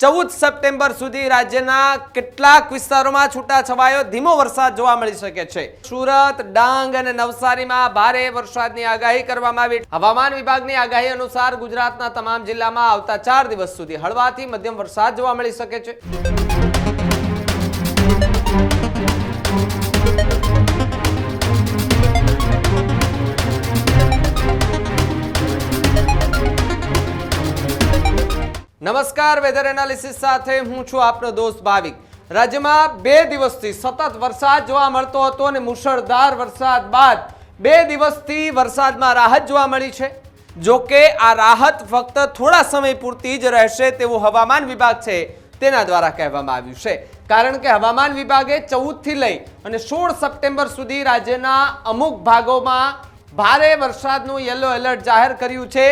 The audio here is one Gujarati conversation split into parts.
14 સપ્ટેમ્બર સુધી રાજ્યના કેટલાક વિસ્તારોમાં છૂટાછવાયો ધીમો વરસાદ જોવા મળી શકે છે। સુરત, ડાંગ અને નવસારીમાં ભારે વરસાદની આગાહી કરવામાં આવી। હવામાન વિભાગની આગાહી અનુસાર ગુજરાતના તમામ જિલ્લામાં આવતા 4 દિવસ સુધી હળવાથી મધ્યમ વરસાદ જોવા મળી શકે છે। નમસ્કાર, વેધર એનાલિસિસ સાથે હું છું આપનો દોસ્ત ભાવિક। રાજ્યમાં 2 દિવસથી સતત વરસાદ જોવા મળતો હતો અને મુશળધાર વરસાદ બાદ 2 દિવસથી વરસાદમાં રાહત જોવા મળી છે। જો કે આ રાહત ફક્ત થોડા સમય પૂરતી જ રહેશે તેવું હવામાન વિભાગ છે તેના દ્વારા કહેવામાં આવ્યું છે। કારણ કે હવામાન વિભાગે 14 થી લઈ અને 16 સપ્ટેમ્બર સુધી રાજ્યના અમુક ભાગોમાં ભારે વરસાદનું યલો એલર્ટ જાહેર કર્યું છે।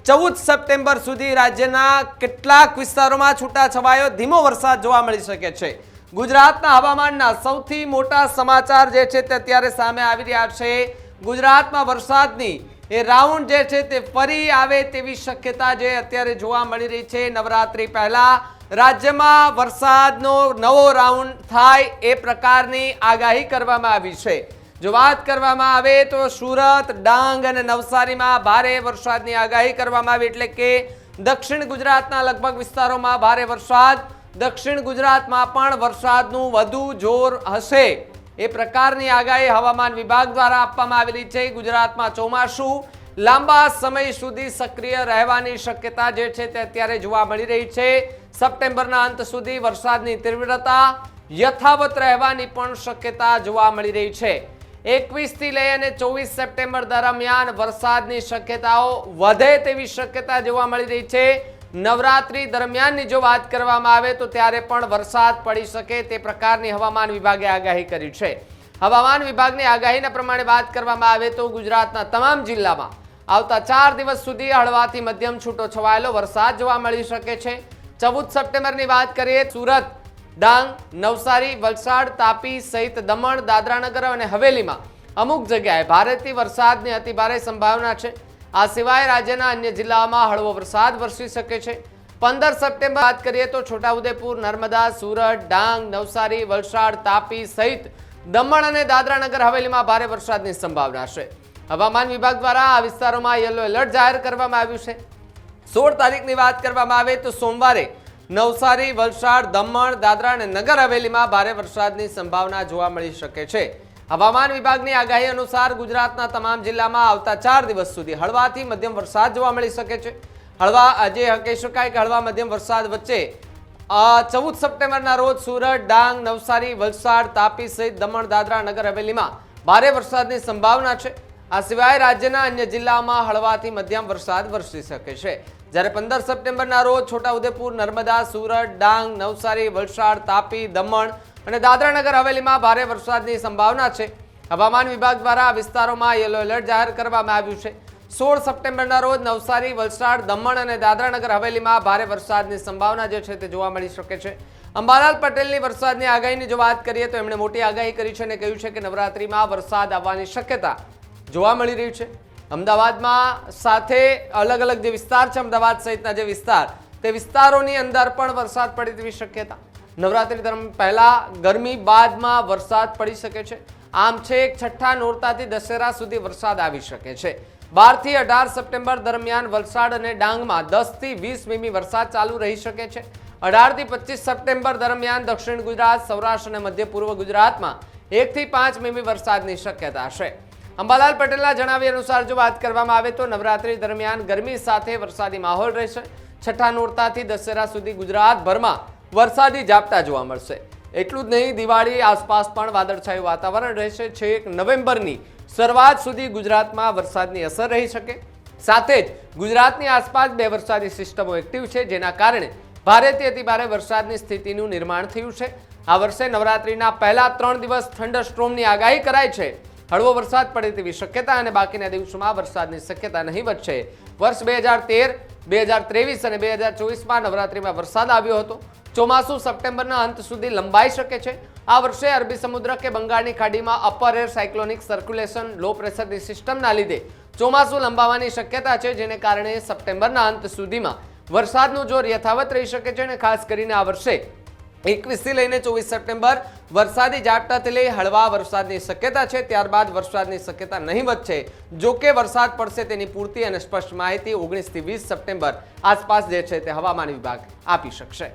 14 સપ્ટેમ્બર સુધી રાજ્યના કેટલાક વિસ્તારોમાં છૂટાછવાયો ધીમો વરસાદ જોવા મળી શકે છે। ગુજરાતના હવામાનના સૌથી મોટા સમાચાર જે છે તે અત્યારે સામે આવી રહ્યા છે। ગુજરાતમાં વરસાદની એ રાઉન્ડ જે છે તે ફરી આવે તેવી શક્યતા જે અત્યારે જોવા મળી રહી છે। નવરાત્રી પહેલા રાજ્યમાં વરસાદનો નવો રાઉન્ડ થાય એ પ્રકારની આગાહી કરવામાં આવી છે। જો વાત કરવામાં આવે તો સુરત, ડાંગ અને નવસારીમાં ભારે વરસાદની આગાહી કરવામાં આવી, એટલે કે દક્ષિણ ગુજરાતના લગભગ વિસ્તારોમાં ભારે વરસાદ, દક્ષિણ ગુજરાતમાં પણ વરસાદનું વધુ જોર હશે એ પ્રકારની આગાહી હવામાન વિભાગ દ્વારા આપવામાં આવેલી છે। ગુજરાતમાં ચોમાસું લાંબા સમય સુધી સક્રિય રહેવાની શક્યતા જે છે તે અત્યારે જોવા મળી રહી છે। સપ્ટેમ્બરના અંત સુધી વરસાદની તીવ્રતા યથાવત રહેવાની પણ શક્યતા જોવા મળી રહી છે। 21 થી લઈ અને 24 સપ્ટેમ્બર દરમિયાન વરસાદની શક્યતાઓ વધે તેવી શક્યતા જોવા મળી રહી છે। નવરાત્રી દરમિયાનની જો વાત કરવામાં આવે તો ત્યારે પણ વરસાદ પડી શકે તે પ્રકારની હવામાન વિભાગે આગાહી કરી છે। હવામાન વિભાગની આગાહીના પ્રમાણે વાત કરવામાં આવે તો ગુજરાતના તમામ જિલ્લામાં આવતા 4 દિવસ સુધી હળવાથી મધ્યમ છૂટો છવાયેલો વરસાદ જોવા મળી શકે છે। 14 સપ્ટેમ્બરની વાત કરીએ, સુરત, ડાંગ, નવસારી, વલસાડ, તાપી સહિત દમણ, દાદરાનગર અને હવેલીમાં અમુક જગ્યાએ ભારેથી વરસાદની અતિભારે સંભાવના છે। આ સિવાય રાજ્યના અન્ય જિલ્લાઓમાં હળવો વરસાદ વરસી શકે છે। 15 સપ્ટેમ્બર વાત કરીએ તો છોટાઉદેપુર, નર્મદા, સુરત, ડાંગ, નવસારી, વલસાડ, તાપી સહિત દમણ અને દાદરાનગર હવેલીમાં ભારે વરસાદની સંભાવના છે। હવામાન વિભાગ દ્વારા આ વિસ્તારોમાં યલો એલર્ટ જાહેર કરવામાં આવ્યું છે। 16 તારીખની વાત કરવામાં આવે તો સોમવારે નવસારી, વલસાડ, દમણ, દાદરા અને નગર હવેલીમાં ભારે વરસાદની સંભાવના જોવા મળી શકે છે। હવામાન વિભાગની આગાહી અનુસાર ગુજરાતના તમામ જિલ્લામાં આવતા 4 દિવસ સુધી હળવાથી મધ્યમ વરસાદ જોવા મળી શકે છે। આજે કહી શકાય કે હળવા મધ્યમ વરસાદ વચ્ચે 14 સપ્ટેમ્બરના રોજ સુરત, ડાંગ, નવસારી, વલસાડ, તાપી સહિત દમણ, દાદરા, નગર હવેલીમાં ભારે વરસાદની સંભાવના છે। આ સિવાય રાજ્યના અન્ય જિલ્લાઓમાં હળવાથી મધ્યમ વરસાદ વરસી શકે છે। જ્યારે 15 સપ્ટેમ્બરના રોજ છોટાઉદેપુર, નર્મદા, સુરત, ડાંગ, નવસારી, વલસાડ, તાપી, દમણ અને દાદરાનગર હવેલીમાં ભારે વરસાદની સંભાવના છે। હવામાન વિભાગ દ્વારા આ વિસ્તારોમાં યલો એલર્ટ જાહેર કરવામાં આવ્યું છે। 16 સપ્ટેમ્બરના રોજ નવસારી, વલસાડ, દમણ અને દાદરાનગર હવેલીમાં ભારે વરસાદની સંભાવના જે છે તે જોવા મળી શકે છે। અંબાલાલ પટેલની વરસાદની આગાહીની જો વાત કરીએ તો એમણે મોટી આગાહી કરી છે અને કહ્યું છે કે નવરાત્રીમાં વરસાદ આવવાની શક્યતા જોવા મળી રહી છે। અમદાવાદમાં સાથે અલગ અલગ જે વિસ્તાર છે, અમદાવાદ સહિતના જે વિસ્તાર, તે વિસ્તારોની અંદર પણ વરસાદ પડે તેવી શક્યતા। નવરાત્રી દરમિયાન પહેલા ગરમી બાદમાં વરસાદ પડી શકે છે। આમ છેક છઠ્ઠા નોરતાથી દશેરા સુધી વરસાદ આવી શકે છે। 12 થી 18 સપ્ટેમ્બર દરમિયાન વલસાડ અને ડાંગમાં 10 થી 20 મીમી વરસાદ ચાલુ રહી શકે છે। 18 થી 25 સપ્ટેમ્બર દરમિયાન દક્ષિણ ગુજરાત, સૌરાષ્ટ્ર અને મધ્ય પૂર્વ ગુજરાતમાં 1 થી 5 મીમી વરસાદની શક્યતા છે। અંબાલાલ પટેલના જણાવ્યા અનુસાર જો વાત કરવામાં આવે તો નવરાત્રી દરમિયાન ગરમી સાથે વરસાદી માહોલ રહેશે। છઠ્ઠા નોરતાથી દશેરા સુધી ગુજરાતભરમાં વરસાદી ઝાપટા જોવા મળશે। એટલું જ નહીં, દિવાળી આસપાસ પણ વાદળછાયું વાતાવરણ રહેશે। 6 નવેમ્બરની શરૂઆત સુધી ગુજરાતમાં વરસાદની અસર રહી શકે। સાથે જ ગુજરાતની આસપાસ 2 વરસાદી સિસ્ટમો એક્ટિવ છે, જેના કારણે ભારેથી અતિભારે વરસાદની સ્થિતિનું નિર્માણ થયું છે। આ વર્ષે નવરાત્રીના પહેલા 3 દિવસ થંડરસ્ટ્રોમની આગાહી કરાઈ છે। હળવો વરસાદ પડે તેવી શક્યતા અને બાકીના દિવસોમાં વરસાદની શક્યતા નહીવત છે। વર્ષ 2013, 2023 અને 2024માં નવરાત્રીમાં વરસાદ આવ્યો હતો। ચોમાસું સપ્ટેમ્બરના અંત સુધી લંબાઈ શકે છે। આ વર્ષે અરબી સમુદ્ર કે બંગાળની ખાડીમાં અપર એર સાયક્લોનિક સર્ક્યુલેશન લો પ્રેશરની સિસ્ટમના લીધે ચોમાસું લંબાવવાની શક્યતા છે, જેને કારણે સપ્ટેમ્બરના અંત સુધીમાં વરસાદનું જોર યથાવત રહી શકે છે અને ખાસ કરીને આ વર્ષે 21 થી લઈને 24 સપ્ટેમ્બર વરસાદી ઝાપટાથી લઈ હળવા વરસાદની શક્યતા છે. ત્યારબાદ વરસાદની શક્યતા નહીવત છે. જો કે વરસાદ પડશે તેની પૂરતી અને સ્પષ્ટ માહિતી 19 થી 20 સપ્ટેમ્બર આસપાસ જે છે તે હવામાન વિભાગ આપી શકશે.